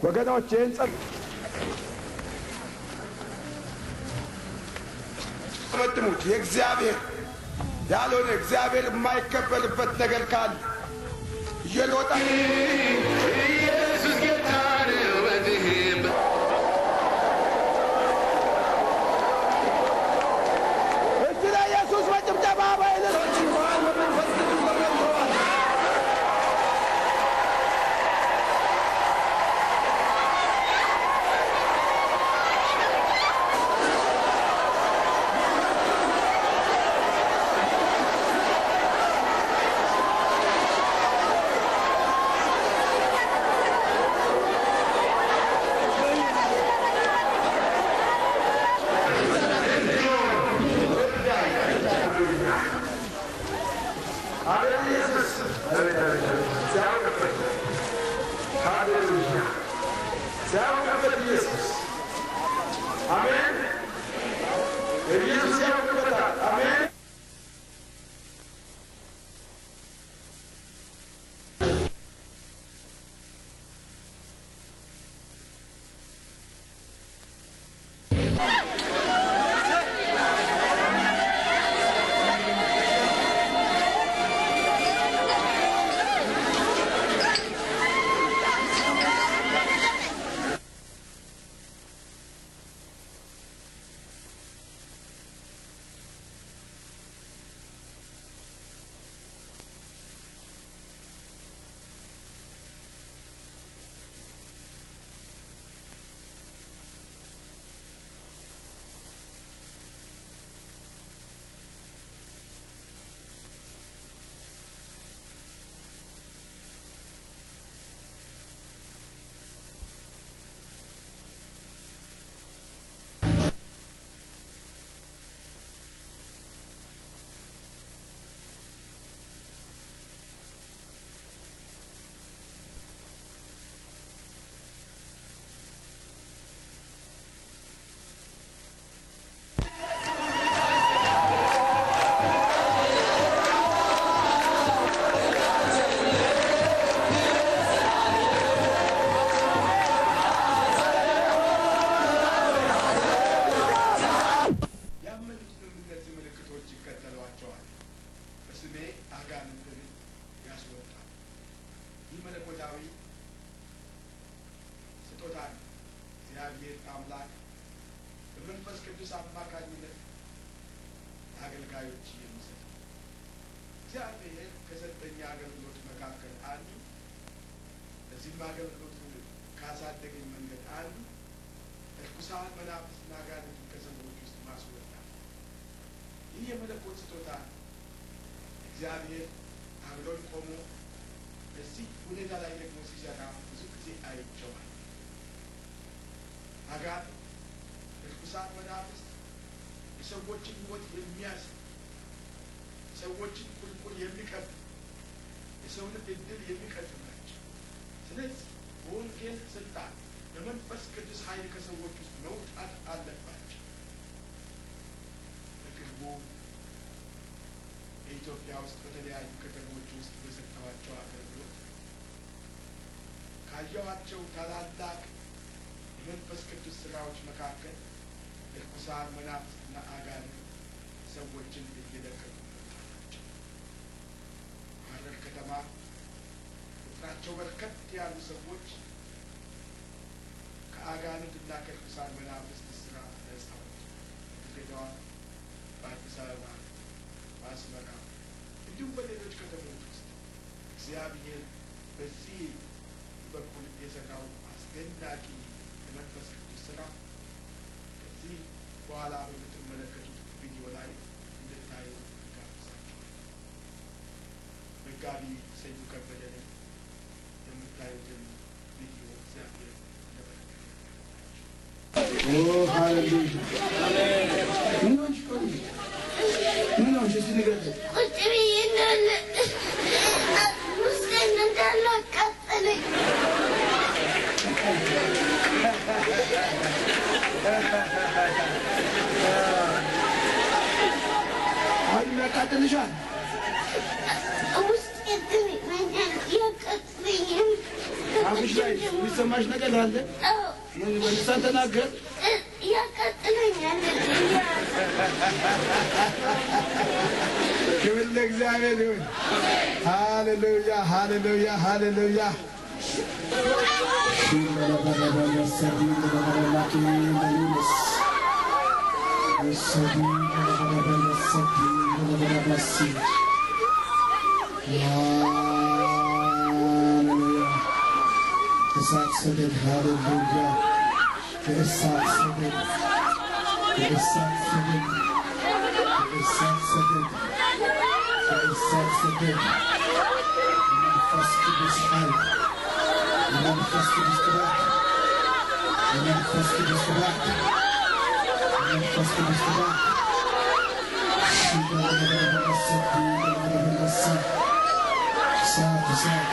ወገኖቼን ጸጥሙት የእግዚአብሔር ያልሆነ እግዚአብሔር የማይከበርበት ነገር ካለ እየሮጠ ኢየሱስ ጌታ ነው በዚህም እዚህ ላይ ኢየሱስ በጭብጨባ ባይለሎች እንኳን በመንፈስ ቅዱስ ተሞልተዋል። እግዚአብሔር አብሮን ቆሞ እዚህ ሁኔታ ላይ ደግሞ ሲሰራ ብዙ ጊዜ አይቼዋለሁ። አጋንንት ርኩሳን መናፍስት የሰዎችን ሕይወት የሚያዝ ሰዎችን ቁልቁል የሚቀጥ የሰውን ዕድል የሚቀጥ ናቸው። ስለዚህ በወንጌል ስልጣን በመንፈስ ቅዱስ ኃይል ከሰዎች ውስጥ መውጣት አለባቸው። በቅርቡ በኢትዮጵያ ውስጥ በተለያዩ ከተሞች ውስጥ በሰጠኋቸው አገልግሎት ካየኋቸው ታላላቅ የመንፈስ ቅዱስ ስራዎች መካከል ርኩሳን መናፍስትና አጋንንት ሰዎችን እየለቀቁ ናቸው። ሐረር ከተማ ቁጥራቸው በርከት ያሉ ሰዎች ከአጋንንትና ከርኩሳን መናፍስት ስራ ነጻ ወጡ። በድሬዳዋ፣ በአዲስ አበባ፣ በአስመራ እንዲሁም በሌሎች ከተሞች ውስጥ እግዚአብሔር በዚህ በኩል የሰራው አስደናቂ የመንፈስ ቅዱስ ስራ ከዚህ በኋላ በምትመለከቱት ቪዲዮ ላይ እንድታዩ ጋብዛችኋለሁ። መጋቢ ሰይፉ ከበደ ነኝ። የምታዩትን ቪዲዮ እግዚአብሔር አብሽ ላይ የሚሰማሽ ነገር አለ? ምን በልሳን ተናገር? ያቀጥለኛል። ክብር ለእግዚአብሔር ይሁን። ሃሌሉያ ሃሌሉያ ሃሌሉያ። እሳት ሰደድ ሃሌሉያ። እሳት ሰደድ እሳት ሰደድ እሳት ሰደድ እሳት ሰደድ መንፈስ ቅዱስ ኃይል መንፈስ ቅዱስ ቅባት መንፈስ ቅዱስ ቅባት መንፈስ ቅዱስ ቅባት እሳት እሳት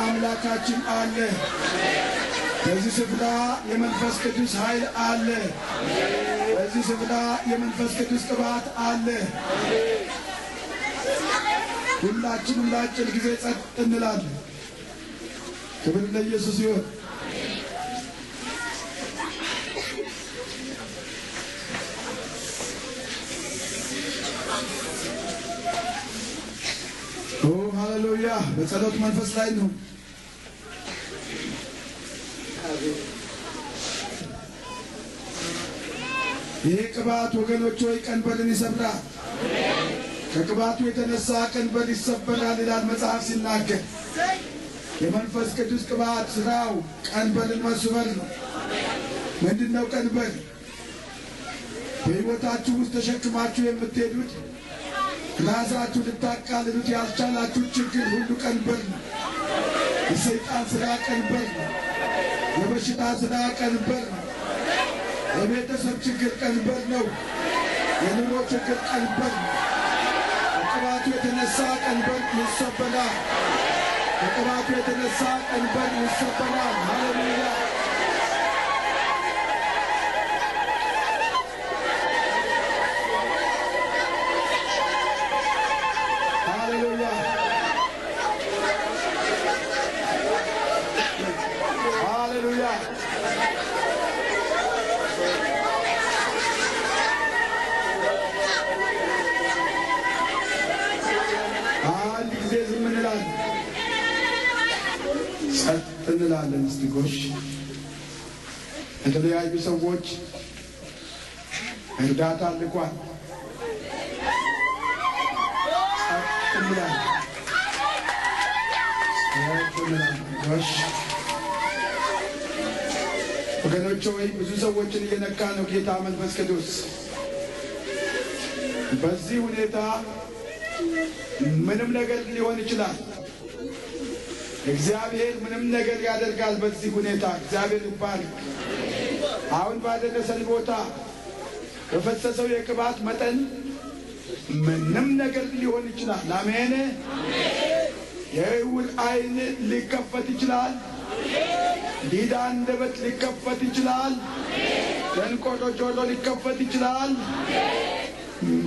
አምላካችን አለ። በዚህ ስፍራ የመንፈስ ቅዱስ ኃይል አለ። በዚህ ስፍራ የመንፈስ ቅዱስ ቅባት አለ። ሁላችንም ለአጭር ጊዜ ጸጥ እንላለን። ክብር ለኢየሱስ ይሁን። ሃሌሉያ። በጸሎት መንፈስ ላይ ነው። ይህ ቅባት ወገኖች ሆይ ቀንበርን ይሰብራል። ከቅባቱ የተነሳ ቀንበር ይሰበራል ይላል መጽሐፍ ሲናገር። የመንፈስ ቅዱስ ቅባት ስራው ቀንበርን መስበር ነው። ምንድን ነው ቀንበር? በሕይወታችሁ ውስጥ ተሸክማችሁ የምትሄዱት ራሳችሁ ልታቃልሉት ያልቻላችሁ ችግር ሁሉ ቀንበር ነው። የሰይጣን ስራ ቀንበር ነው። የበሽታ ስራ ቀንበር ነው። የቤተሰብ ችግር ቀንበር ነው። የኑሮ ችግር ቀንበር ነው። ከቅባቱ የተነሳ ቀንበር ይሰበራል። ከቅባቱ የተነሳ ቀንበር ይሰበራል። ሃሌሉያ። እንላለን። እስቲ ጎሽ የተለያዩ ሰዎች እርዳታ ልኳል። እንላለን ጎሽ ወገኖች ሆይ ብዙ ሰዎችን እየነካ ነው ጌታ መንፈስ ቅዱስ። በዚህ ሁኔታ ምንም ነገር ሊሆን ይችላል። እግዚአብሔር ምንም ነገር ያደርጋል። በዚህ ሁኔታ እግዚአብሔር ይባረክ። አሁን ባደረሰን ቦታ ከፈሰሰው የቅባት መጠን ምንም ነገር ሊሆን ይችላል። አሜን። የዕውር ዓይን ሊከፈት ይችላል። ዲዳ አንደበት ሊከፈት ይችላል። ደንቆሮ ጆሮ ሊከፈት ይችላል።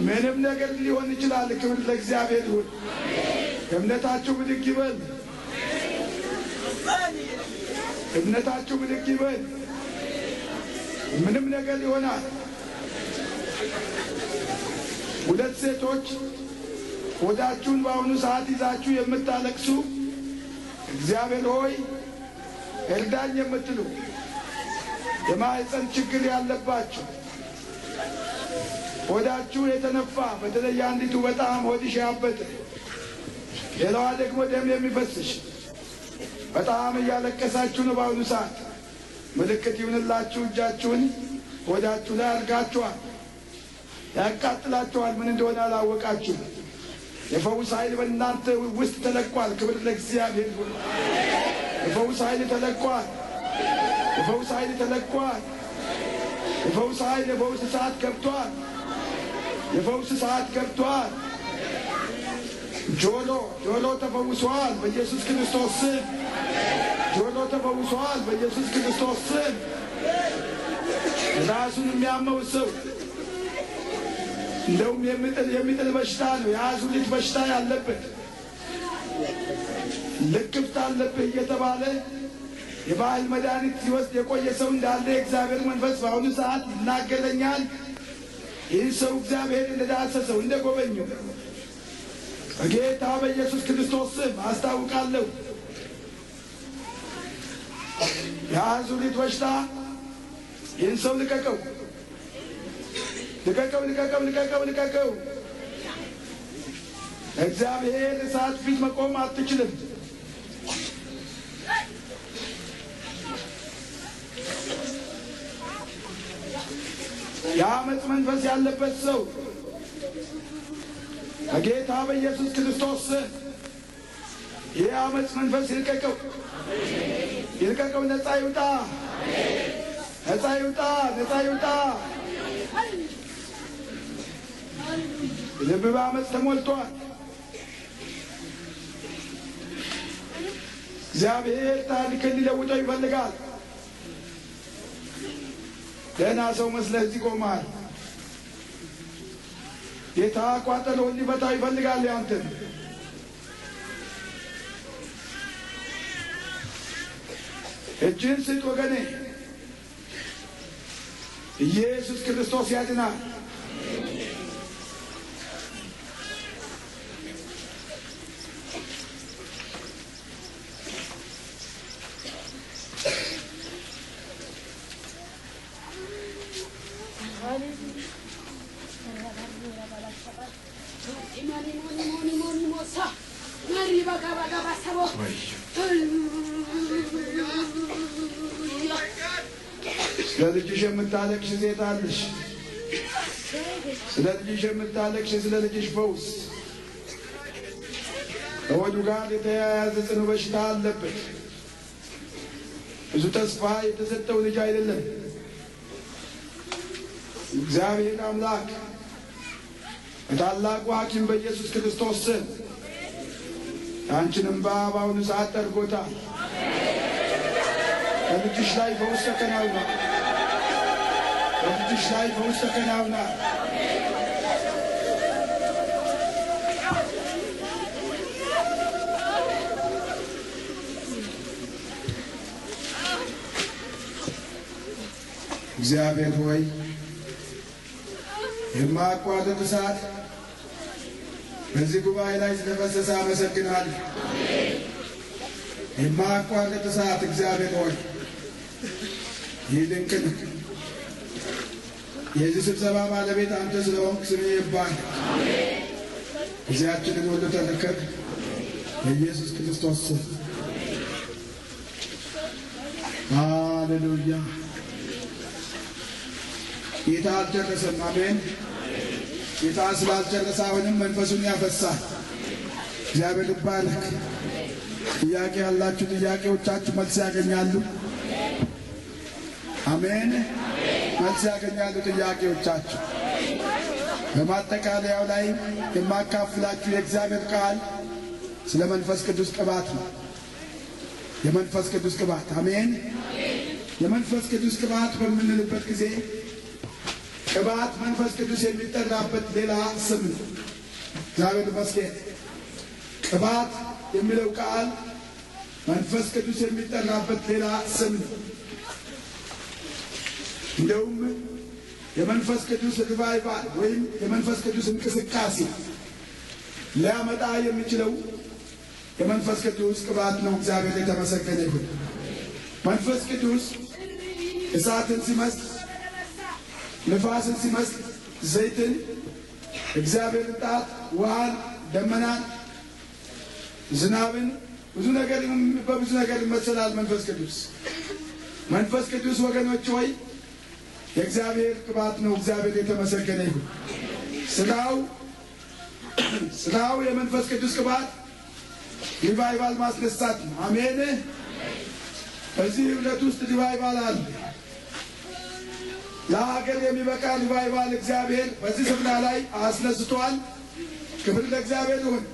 ምንም ነገር ሊሆን ይችላል። ክብር ለእግዚአብሔር ይሁን። እምነታችሁ ብድግ ይበል። እምነታችሁ ብድግ ይበል። ምንም ነገር ይሆናል። ሁለት ሴቶች ሆዳችሁን በአሁኑ ሰዓት ይዛችሁ የምታለቅሱ እግዚአብሔር ሆይ እርዳኝ የምትሉ የማህፀን ችግር ያለባችሁ ሆዳችሁ የተነፋ በተለይ አንዲቱ በጣም ሆድሽ ያበጠ ሌላዋ ደግሞ ደም የሚፈስሽ በጣም እያለቀሳችሁ ነው በአሁኑ ሰዓት ምልክት ይሁንላችሁ። እጃችሁን ሆዳችሁ ላይ አድርጋችኋል። ያቃጥላችኋል። ምን እንደሆነ አላወቃችሁ። የፈውስ ኃይል በእናንተ ውስጥ ተለቋል። ክብር ለእግዚአብሔር ይሁን። የፈውስ ኃይል ተለቋል። የፈውስ ኃይል ተለቋል። የፈውስ ኃይል የፈውስ ሰዓት ገብቷል። የፈውስ ሰዓት ገብቷል። ጆሮ ተፈውሷል በኢየሱስ ክርስቶስ ስም። ጆሮ ተፈውሷል በኢየሱስ ክርስቶስ ስም። ራሱን የሚያመው ሰው እንደውም የሚጥል በሽታ ነው። የአዙሪት በሽታ ያለበት ልክፍት አለብህ እየተባለ የባህል መድኃኒት ሲወስድ የቆየ ሰው እንዳለ የእግዚአብሔር መንፈስ በአሁኑ ሰዓት ይናገረኛል። ይህን ሰው እግዚአብሔር እንደዳሰሰው እንደጎበኘው በጌታ በኢየሱስ ክርስቶስ ስም አስታውቃለሁ። የአዙሪት በሽታ ይህን ሰው ልቀቀው፣ ልቀቀው፣ ልቀቀው፣ ልቀቀው፣ ልቀቀው። እግዚአብሔር እሳት ፊት መቆም አትችልም። የአመፅ መንፈስ ያለበት ሰው በጌታ በኢየሱስ ክርስቶስ ይህ አመፅ መንፈስ ይልቀቀው፣ ይልቀቀው። ነፃ ይውጣ፣ ነፃ ይውጣ፣ ነፃ ይውጣ። ልብ በአመፅ ተሞልቷል። እግዚአብሔር ታሪክን ሊለውጠው ይፈልጋል። ደህና ሰው መስለህ እዚህ ቆመሃል። ጌታ ቋጠሎውን ሊፈታው ይፈልጋል። ያንተን እጅን ስጥ ወገኔ። ኢየሱስ ክርስቶስ ያድናል። ስለ ልጅሽ የምታለቅሽ ሴት አለሽ። ስለ ልጅሽ የምታለቅሽ፣ ስለ ልጅሽ ፈውስ። ከወዱ ጋር የተያያዘ ጽኑ በሽታ አለበት። ብዙ ተስፋ የተሰጠው ልጅ አይደለም። እግዚአብሔር አምላክ በታላቁ ሐኪም በኢየሱስ ክርስቶስ ስም አንቺንም በአሁኑ ሰዓት ጠርጎታል። በልጅሽ ላይ ፈውስ ተከናውኗል። በልጅሽ ላይ ፈውስ ተከናውኗል። እግዚአብሔር ሆይ የማያቋርጥ እሳት በዚህ ጉባኤ ላይ ስለፈሰሰ አመሰግናለሁ። የማያቋርጥ እሳት እግዚአብሔር ሆይ ይህ ድንቅ ነው። የዚህ ስብሰባ ባለቤት አንተ ስለሆንክ ስምህ ይባረክ። ጊዜያችንን ሁሉ ተረከብ በኢየሱስ ክርስቶስ ስም። ሃሌሉያ። ጌታ አልጨረሰም። አሜን። ጌታ ስላልጨረሰ አሁንም መንፈሱን ያፈሳል። እግዚአብሔር ይባረክ። ጥያቄ ያላችሁ ጥያቄዎቻችሁ መልስ ያገኛሉ። አሜን። መልስ ያገኛሉ ጥያቄዎቻችሁ። በማጠቃለያው ላይ የማካፍላችሁ የእግዚአብሔር ቃል ስለ መንፈስ ቅዱስ ቅባት ነው። የመንፈስ ቅዱስ ቅባት አሜን። የመንፈስ ቅዱስ ቅባት በምንልበት ጊዜ ቅባት መንፈስ ቅዱስ የሚጠራበት ሌላ ስም ነው። እግዚአብሔር ይመስገን። ቅባት የሚለው ቃል መንፈስ ቅዱስ የሚጠራበት ሌላ ስም ነው። እንደውም የመንፈስ ቅዱስ ሪቫይቫል ወይም የመንፈስ ቅዱስ እንቅስቃሴ ሊያመጣ የሚችለው የመንፈስ ቅዱስ ቅባት ነው። እግዚአብሔር የተመሰገነ ይሁን። መንፈስ ቅዱስ እሳትን ሲመስል፣ ንፋስን ሲመስል፣ ዘይትን፣ እግዚአብሔር ጣት፣ ውሃን፣ ደመናን፣ ዝናብን በብዙ ነገር ይመስላል መንፈስ ቅዱስ። መንፈስ ቅዱስ ወገኖች ሆይ የእግዚአብሔር ቅባት ነው። እግዚአብሔር የተመሰገነ ይሁን። ስራው የመንፈስ ቅዱስ ቅባት ሪቫይቫል ማስነሳት ነው። አሜን። በዚህ ህብረት ውስጥ ሪቫይቫል አለ። ለሀገር የሚበቃ ሪቫይቫል እግዚአብሔር በዚህ ስፍራ ላይ አስነስቷል። ክብር ለእግዚአብሔር ይሁን።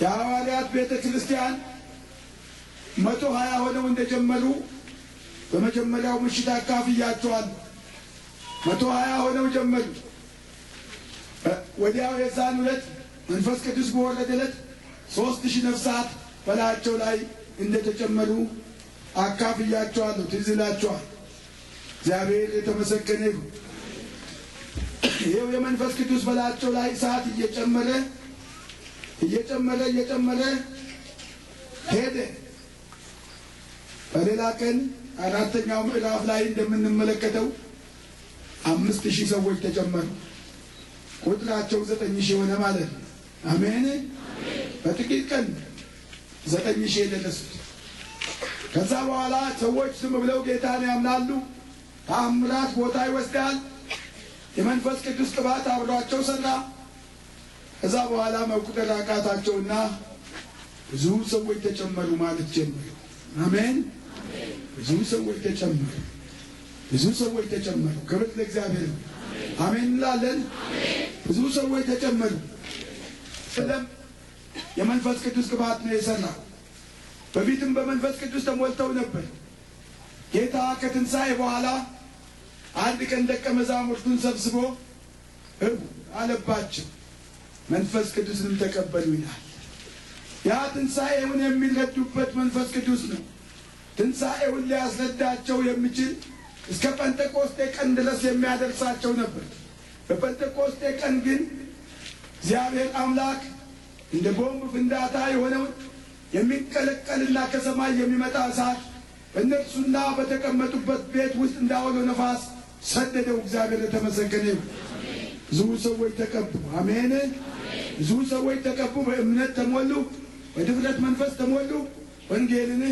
የሐዋርያት ቤተ ክርስቲያን 120 ሆነው እንደጀመሩ በመጀመሪያው ምሽት አካፍያቸዋል። 120 ሆነው ጀመሩ። ወዲያው የዛን ዕለት መንፈስ ቅዱስ በወረደ ዕለት 3000 ነፍሳት በላያቸው ላይ እንደተጨመሩ አካፍያቸዋለሁ። ትዝ ይላችኋል። እግዚአብሔር የተመሰገነ ይሁን። ይኸው የመንፈስ ቅዱስ በላያቸው ላይ እሳት እየጨመረ ሄደ። በሌላ ቀን አራተኛው ምዕራፍ ላይ እንደምንመለከተው 5000 ሰዎች ተጨመሩ። ቁጥራቸው 9000 ሆነ ማለት ነው። አሜን። በጥቂት ቀን 9000 የደረሱት። ከዛ በኋላ ሰዎች ዝም ብለው ጌታን ያምናሉ። ተአምራት ቦታ ይወስዳል። የመንፈስ ቅዱስ ቅባት አብሯቸው ሰራ። ከዛ በኋላ መቁጠር አቃታቸውና ብዙ ሰዎች ተጨመሩ ማለት ጀመሩ። አሜን። ብዙ ሰዎች ተጨመሩ። ክብር ለእግዚአብሔር። አሜን እንላለን። ብዙ ሰዎች ተጨመሩ። የመንፈስ ቅዱስ ቅባት ነው የሰራው። በፊትም በመንፈስ ቅዱስ ተሞልተው ነበር። ጌታ ከትንሣኤ በኋላ አንድ ቀን ደቀ መዛሙርቱን ሰብስቦ አለባቸው፣ መንፈስ ቅዱስንም ተቀበሉ ይላል። ያ ትንሣኤውን የሚረዱበት መንፈስ ቅዱስ ነው። ትንሣኤውን ሊያስረዳቸው የሚችል እስከ ጴንጤቆስጤ ቀን ድረስ የሚያደርሳቸው ነበር። በጴንጤቆስጤ ቀን ግን እግዚአብሔር አምላክ እንደ ቦምብ ፍንዳታ የሆነውን የሚንቀለቀልና ከሰማይ የሚመጣ እሳት በእነርሱና በተቀመጡበት ቤት ውስጥ እንዳወሎ ነፋስ ሰደደው። እግዚአብሔር የተመሰገነ ይሁን። ብዙ ሰዎች ተቀቡ። አሜን። ብዙ ሰዎች ተቀቡ፣ በእምነት ተሞሉ፣ በድፍረት መንፈስ ተሞሉ። ወንጌልን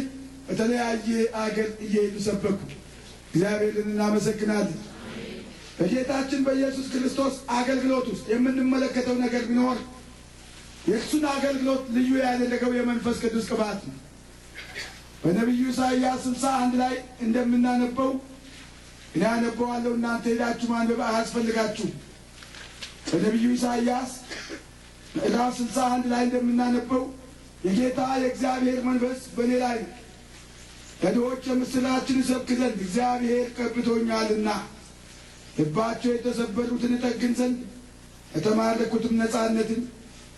በተለያየ አገር እየሄዱ ሰበኩ። እግዚአብሔርን እናመሰግናለን። በጌታችን በኢየሱስ ክርስቶስ አገልግሎት ውስጥ የምንመለከተው ነገር ቢኖር የእሱን አገልግሎት ልዩ ያደረገው የመንፈስ ቅዱስ ቅባት ነው። በነቢዩ ኢሳይያስ 61 ላይ እንደምናነበው እኔ አነበዋለሁ፣ እናንተ ሄዳችሁ ማንበብ አያስፈልጋችሁም። በነቢዩ ኢሳይያስ ምዕራፍ 61 ላይ እንደምናነበው የጌታ የእግዚአብሔር መንፈስ በእኔ ላይ ነው፣ ለድሆች የምስራችን እሰብክ ዘንድ እግዚአብሔር ቀብቶኛልና፣ ልባቸው የተሰበሩትን እጠግን ዘንድ፣ ለተማረኩትም ነጻነትን፣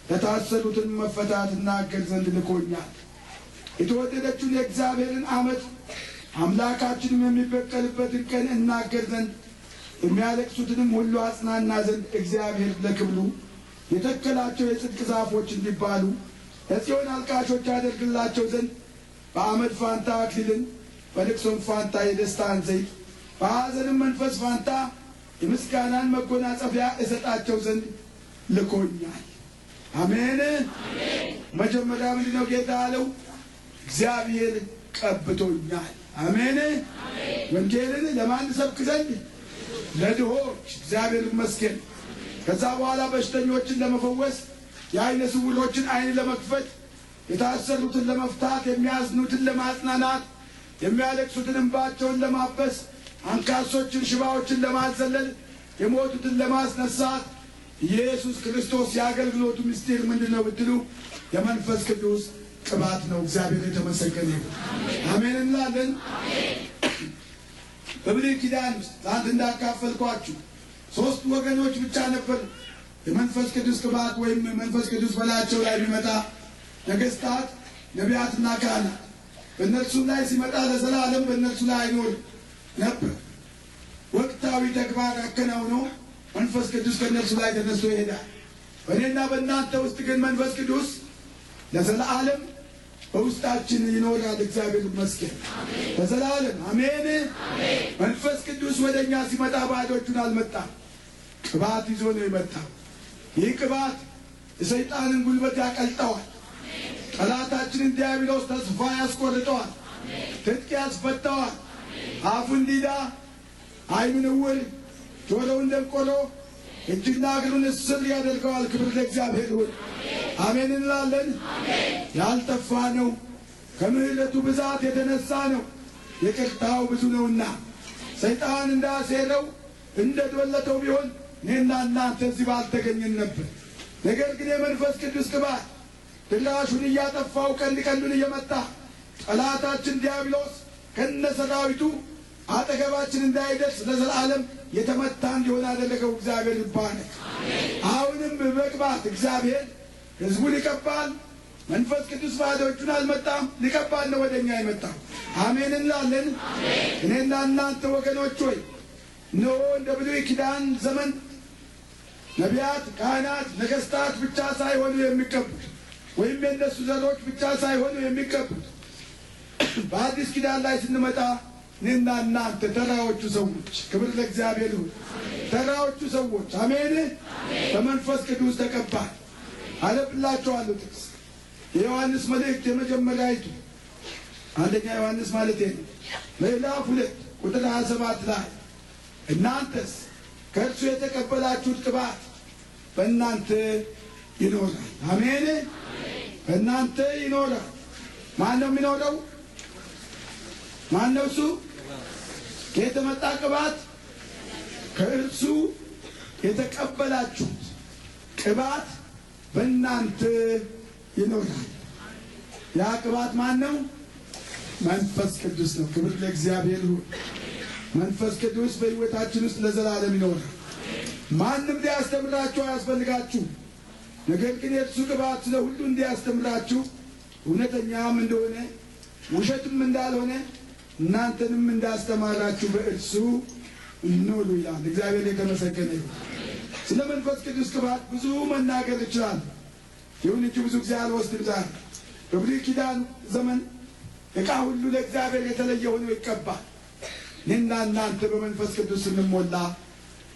ለታሰሩትን መፈታት እናገር ዘንድ ልኮኛል። የተወደደችውን የእግዚአብሔርን ዓመት አምላካችንም የሚበቀልበትን ቀን እናገር ዘንድ፣ የሚያለቅሱትንም ሁሉ አጽናና ዘንድ፣ እግዚአብሔር ለክብሩ የተከላቸው የጽድቅ ዛፎች እንዲባሉ ለጽዮን አልቃሾች ያደርግላቸው ዘንድ፣ በአመድ ፋንታ አክሊልን፣ በልቅሶም ፋንታ የደስታን ዘይት፣ በሐዘንም መንፈስ ፋንታ የምስጋናን መጎናጸፊያ እሰጣቸው ዘንድ ልኮኛል። አሜን። መጀመሪያ ምንድነው ጌታ አለው? እግዚአብሔር ቀብቶኛል። አሜን። ወንጌልን ለማን ሰብክ ዘንድ? ለድሆች። እግዚአብሔር ይመስገን። ከዛ በኋላ በሽተኞችን ለመፈወስ፣ የዓይነ ስውሮችን ዓይን ለመክፈት፣ የታሰሩትን ለመፍታት፣ የሚያዝኑትን ለማጽናናት፣ የሚያለቅሱትን እንባቸውን ለማበስ፣ አንካሶችን ሽባዎችን ለማዘለል፣ የሞቱትን ለማስነሳት ኢየሱስ ክርስቶስ ያገልግሎቱ ምስጢር ምንድነው ብትሉ የመንፈስ ቅዱስ ቅባት ነው። እግዚአብሔር የተመሰገነ ይሁን። አሜን እንላለን። በብሉይ ኪዳን ውስጥ አንድ እንዳካፈልኳችሁ ሶስት ወገኖች ብቻ ነበር የመንፈስ ቅዱስ ቅባት ወይም መንፈስ ቅዱስ በላያቸው ላይ ቢመጣ ነገስታት፣ ነቢያትና ካህናት። በእነርሱ ላይ ሲመጣ ለዘላለም በእነርሱ ላይ አይኖርም ነበር። ወቅታዊ ተግባር አከናውኖ መንፈስ ቅዱስ ከእነርሱ ላይ ተነስቶ ይሄዳል። በእኔና በእናንተ ውስጥ ግን መንፈስ ቅዱስ ለዘላለም በውስጣችን ይኖራል። እግዚአብሔር ይመስገን ለዘላለም አሜን። መንፈስ ቅዱስ ወደኛ ሲመጣ ባዶ እጁን አልመጣም፣ ቅባት ይዞ ነው የመጣው። ይህ ቅባት የሰይጣንን ጉልበት ያቀልጠዋል። ጠላታችንን ዲያብሎስ ተስፋ ያስቆርጠዋል፣ ትጥቅ ያስፈታዋል። አፉን ዲዳ፣ ዓይኑን ዕውር፣ ጆሮውን ደንቆሮ፣ እጅና እግሩን እስር ያደርገዋል። ክብር ለእግዚአብሔር ይሁን። አሜን እንላለን። ያልጠፋ ነው ከምሕረቱ ብዛት የተነሳ ነው፣ ይቅርታው ብዙ ነውና። ሰይጣን እንዳሴረው እንደዶለተው ቢሆን እኔና እናንተ እዚህ ባልተገኘን ነበር። ነገር ግን የመንፈስ ቅዱስ ቅባት ድራሹን እያጠፋው ቀንድ ቀንዱን እየመታ ጠላታችን ዲያብሎስ ከነሰራዊቱ አጠገባችን እንዳይደርስ ለዘላለም የተመታ እንዲሆን አደረገው። እግዚአብሔር ይባረክ። አሁንም በቅባት እግዚአብሔር ሕዝቡን ይቀባል። መንፈስ ቅዱስ ባዶ እጁን አልመጣም፣ ሊቀባል ነው ወደኛ የመጣው። አሜን እንላለን። እኔና እናንተ ወገኖች ሆይ እነሆ እንደ ብሉይ ኪዳን ዘመን ነቢያት፣ ካህናት፣ ነገስታት ብቻ ሳይሆኑ የሚቀቡት ወይም የእነሱ ዘሮች ብቻ ሳይሆኑ የሚቀቡት በአዲስ ኪዳን ላይ ስንመጣ እኔና እናንተ ተራዎቹ ሰዎች፣ ክብር ለእግዚአብሔር ይሁን፣ ተራዎቹ ሰዎች አሜን፣ በመንፈስ ቅዱስ ተቀባል። አለብላችኋለሁ ጥቅስ የዮሐንስ መልእክት የመጀመሪያይቱ አንደኛ ዮሐንስ ማለት ነው ምዕራፍ 2 ቁጥር 27 ላይ እናንተስ ከእርሱ የተቀበላችሁት ቅባት በእናንተ ይኖራል። አሜን፣ በእናንተ ይኖራል። ማን ነው የሚኖረው? ማን ነው እሱ? የተመጣ ቅባት ከእርሱ የተቀበላችሁት ቅባት በእናንተ ይኖራል። ያ ቅባት ማን ነው? መንፈስ ቅዱስ ነው። ክብር ለእግዚአብሔር ይሁን። መንፈስ ቅዱስ በሕይወታችን ውስጥ ለዘላለም ይኖራል። ማንም ሊያስተምራችሁ አያስፈልጋችሁም። ነገር ግን የእርሱ ቅባት ስለ ሁሉ እንዲያስተምራችሁ እውነተኛም እንደሆነ ውሸትም እንዳልሆነ እናንተንም እንዳስተማራችሁ በእርሱ ኑሩ ይላል። እግዚአብሔር የተመሰገነ ይሁን። ስለ መንፈስ ቅዱስ ቅባት ብዙ መናገር ይችላል። ይሁን እንጂ ብዙ ጊዜ አልወስድም። ዛሬ በብሉይ ኪዳን ዘመን ዕቃ ሁሉ ለእግዚአብሔር የተለየ ሆኖ ይቀባል። እኔና እናንተ በመንፈስ ቅዱስ ስንሞላ፣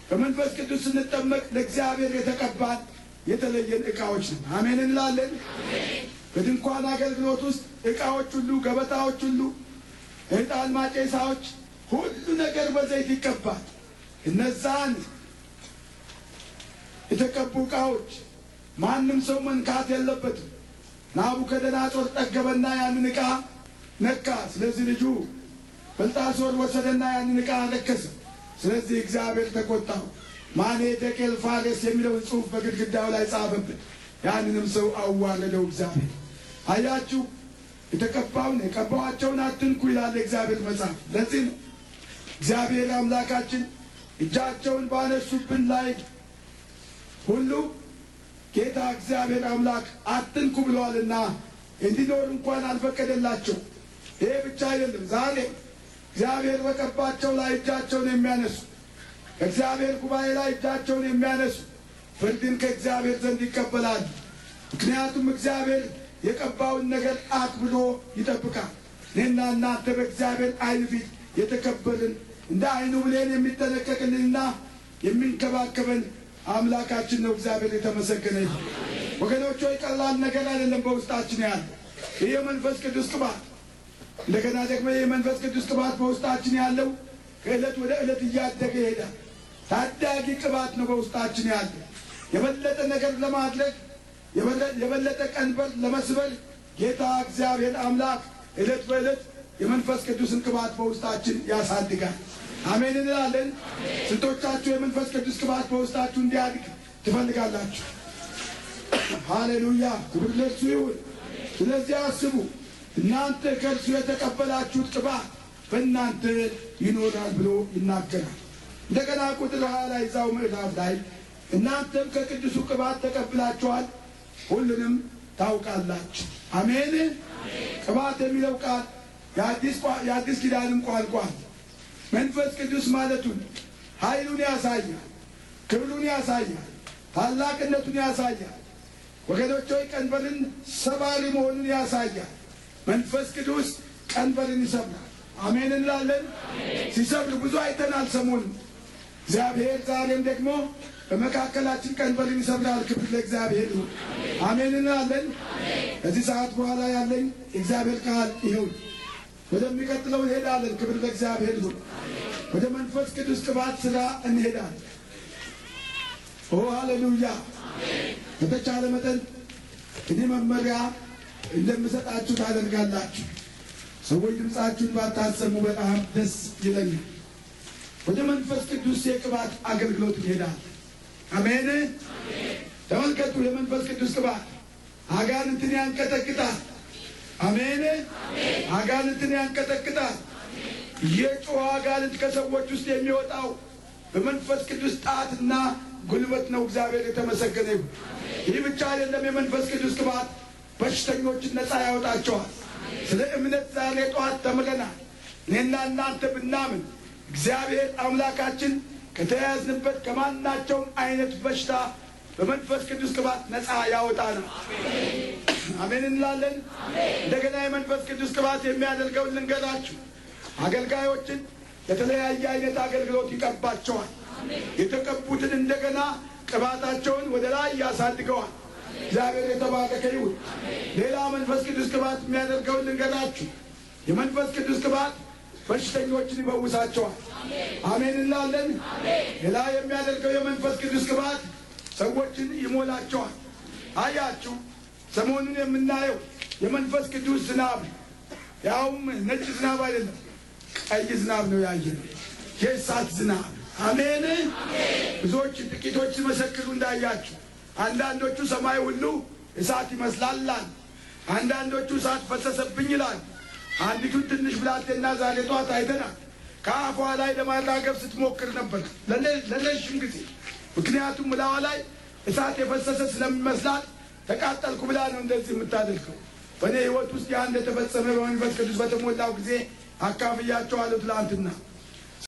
በመንፈስ ቅዱስ ስንጠመቅ ለእግዚአብሔር የተቀባን የተለየን ዕቃዎች ነን። አሜን እንላለን። በድንኳን አገልግሎት ውስጥ ዕቃዎች ሁሉ፣ ገበታዎች ሁሉ፣ ዕጣን ማጨሳዎች፣ ሁሉ ነገር በዘይት ይቀባል። እነዛን የተቀቡ ዕቃዎች ማንም ሰው መንካት የለበትም። ናቡከደነፆር ጠገበና ያንን ዕቃ ነካ። ስለዚህ ልጁ ብልጣሶር ወሰደና ያንን ዕቃ አነከሰ። ስለዚህ እግዚአብሔር ተቆጣው። ማኔ ደቄል ፋሬስ የሚለውን ጽሑፍ በግድግዳው ላይ ጻፈብን። ያንንም ሰው አዋረደው እግዚአብሔር። አያችሁ፣ የተቀባውን የቀባዋቸውን አትንኩ ይላል እግዚአብሔር መጽሐፍ። ለዚህ ነው እግዚአብሔር አምላካችን እጃቸውን ባነሱብን ላይ ሁሉ ጌታ እግዚአብሔር አምላክ አትንኩ ብለዋልና እንዲኖር እንኳን አልፈቀደላቸው። ይሄ ብቻ አይደለም። ዛሬ እግዚአብሔር በቀባቸው ላይ እጃቸውን የሚያነሱ፣ ከእግዚአብሔር ጉባኤ ላይ እጃቸውን የሚያነሱ ፍርድን ከእግዚአብሔር ዘንድ ይቀበላሉ። ምክንያቱም እግዚአብሔር የቀባውን ነገር አክብሮ ይጠብቃል። እኔና እናንተ በእግዚአብሔር ዓይን ፊት የተከበርን እንደ ዓይኑ ብሌን የሚጠነቀቅልንና የሚንከባከበን አምላካችን ነው። እግዚአብሔር የተመሰገነ ይሁን። ወገኖች ሆይ ቀላል ነገር አይደለም በውስጣችን ያለ ይህ የመንፈስ ቅዱስ ቅባት። እንደገና ደግሞ ይህ የመንፈስ ቅዱስ ቅባት በውስጣችን ያለው ከዕለት ወደ ዕለት እያደገ ይሄዳል። ታዳጊ ቅባት ነው በውስጣችን ያለ። የበለጠ ነገር ለማድረግ የበለጠ ቀንበር ለመስበር ጌታ እግዚአብሔር አምላክ ዕለት በዕለት የመንፈስ ቅዱስን ቅባት በውስጣችን ያሳድጋል። አሜን እንላለን። ስንቶቻችሁ የመንፈስ ቅዱስ ቅባት በውስጣችሁ እንዲያድግ ትፈልጋላችሁ? ሃሌሉያ ክብር ለእርሱ ይሁን። ስለዚህ አስቡ፣ እናንተ ከእርሱ የተቀበላችሁት ቅባት በእናንተ ይኖራል ብሎ ይናገራል። እንደገና ቁጥር 20 ላይ እዛው ምዕራፍ ላይ እናንተም ከቅዱሱ ቅባት ተቀብላችኋል፣ ሁሉንም ታውቃላችሁ። አሜን። ቅባት የሚለው ቃል የአዲስ ኪዳንም ቋንቋ መንፈስ ቅዱስ ማለቱን ኃይሉን ያሳያል፣ ክብሩን ያሳያል፣ ታላቅነቱን ያሳያል። ወገኖች ሆይ ቀንበርን ሰባሪ መሆኑን ያሳያል። መንፈስ ቅዱስ ቀንበርን ይሰብራል። አሜን እንላለን። ሲሰብር ብዙ አይተናል ሰሞኑን። እግዚአብሔር ዛሬም ደግሞ በመካከላችን ቀንበርን ይሰብራል። ክብር ለእግዚአብሔር ይሁን። አሜን እንላለን። ከዚህ ሰዓት በኋላ ያለኝ እግዚአብሔር ቃል ይሁን። ወደሚቀጥለው እንሄዳለን። ክብር ለእግዚአብሔር ይሁን። ወደ መንፈስ ቅዱስ ቅባት ሥራ እንሄዳለን። ኦ ሃሌሉያ። በተቻለ መጠን እኔ መመሪያ እንደምሰጣችሁ ታደርጋላችሁ። ሰዎች ድምፃችሁን ባታሰሙ በጣም ደስ ይለኛል። ወደ መንፈስ ቅዱስ የቅባት አገልግሎት እንሄዳለን። አሜን። ተመልከቱ፣ የመንፈስ ቅዱስ ቅባት አጋንንትን ያንቀጠቅጣል። አሜን። አጋንንትን ያንቀጠቅጣል። የጮኸ አጋንንት ከሰዎች ውስጥ የሚወጣው በመንፈስ ቅዱስ ጣትና ጉልበት ነው። እግዚአብሔር የተመሰገነ ይሁን። ይህ ብቻ አይደለም። የመንፈስ ቅዱስ ቅባት በሽተኞችን ነፃ ያወጣቸዋል። ስለ እምነት ዛሬ ጠዋት ተምረናል። እኔና እናንተ ብናምን እግዚአብሔር አምላካችን ከተያዝንበት ከማናቸውም አይነት በሽታ በመንፈስ ቅዱስ ቅባት ነፃ ያወጣናል። አሜን እንላለን። እንደገና የመንፈስ ቅዱስ ቅባት የሚያደርገውን ልንገራችሁ። አገልጋዮችን ለተለያየ አይነት አገልግሎት ይቀባቸዋል። የተቀቡትን እንደገና ቅባታቸውን ወደ ላይ ያሳድገዋል። እግዚአብሔር የተባረከ ይሁን። ሌላ መንፈስ ቅዱስ ቅባት የሚያደርገውን ልንገራችሁ። የመንፈስ ቅዱስ ቅባት በሽተኞችን ይፈውሳቸዋል። አሜን እንላለን። ሌላ የሚያደርገው የመንፈስ ቅዱስ ቅባት ሰዎችን ይሞላቸዋል። አያችሁ፣ ሰሞኑን የምናየው የመንፈስ ቅዱስ ዝናብ፣ ያውም ነጭ ዝናብ አይደለም፣ ቀይ ዝናብ ነው ያየነው። የእሳት ዝናብ። አሜን። ብዙዎች ጥቂቶች ሲመሰክሩ እንዳያችሁ፣ አንዳንዶቹ ሰማይ ሁሉ እሳት ይመስላል፣ አንዳንዶቹ እሳት ፈሰሰብኝ ይላል። አንዲቱን ትንሽ ብላቴና ዛሬ ጠዋት አይተናል። ከአፏ ላይ ለማራገፍ ስትሞክር ነበር ለረዥም ጊዜ። ምክንያቱም ላዋ ላይ እሳት የፈሰሰ ስለሚመስላት ተቃጠልኩ ብላ ነው እንደዚህ የምታደርገው። በእኔ ሕይወት ውስጥ ያን እንደተፈጸመ በመንፈስ ቅዱስ በተሞላው ጊዜ አካፍያቸዋለሁ ትላንትና።